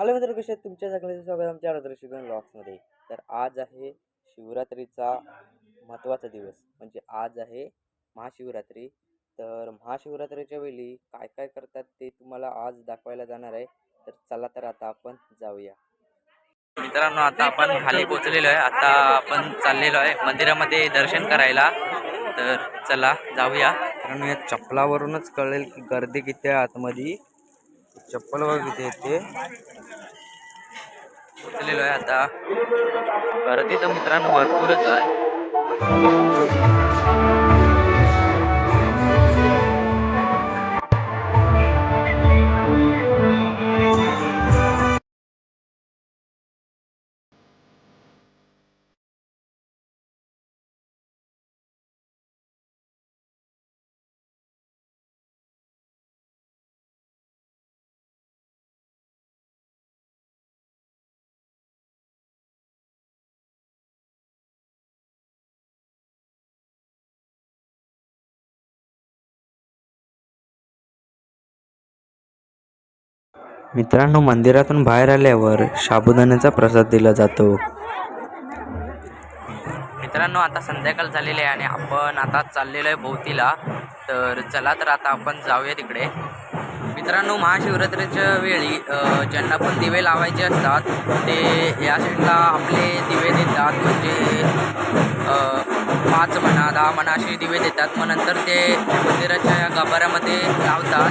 Hello मित्र, कसे आहेत? तुमच्या सगळ्यांचं स्वागत आमच्या आराध्य शिकवण ब्लॉग्समध्ये. तर आज आहे शिवरात्रीचा महत्त्वाचा दिवस, म्हणजे आज आहे महाशिवरात्री. तर महाशिवरात्रीच्या वेळी काय काय करतात ते तुम्हाला आज दाखवायला जाणार आहे. तर चला, तर आता आपण जाऊया. मित्रांनो, आता आपण खाली पोहोचलेलो आहे. आता आपण चाललेलो आहे मंदिरामध्ये दर्शन करायला. तर चला जाऊया. कारण या चप्पलावरूनच कळेल की गर्दी किती आहे आतमध्ये. चप्पल वगैरे किती येते पोचलेलो आहे. आता गर्दी तर मित्रांनो भरपूरच आहे. मित्रांनो, मंदिरातून बाहेर आल्यावर साबुदाण्याचा प्रसाद दिला जातो. मित्रांनो, आता संध्याकाळ झालेली आहे आणि आपण आता चाललेलो आहे भोवतीला. तर चला, तर आता आपण जाऊया तिकडे. मित्रांनो, महाशिवरात्रीच्या वेळी ज्यांना पण दिवे लावायचे असतात ते या साईडला आपले दिवे देतात. म्हणजे 5 म्हणा 10 म्हणा असे दिवे देतात. मग नंतर ते मंदिराच्या या गाभाऱ्यामध्ये लावतात.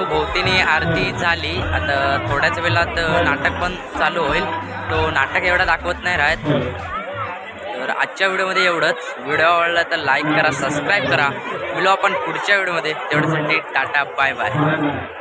भोवतीने आरती झाली. आता थोड्याच वेळात नाटक पण चालू होईल. तो नाटक एवढा दाखवत नाही राहत. तर आजच्या व्हिडिओमध्ये एवढंच. व्हिडिओ आवडला तर लाईक करा, सबस्क्राईब करा. मिळू आपण पुढच्या व्हिडिओमध्ये. तेवढ्यासाठी टाटा, बाय बाय.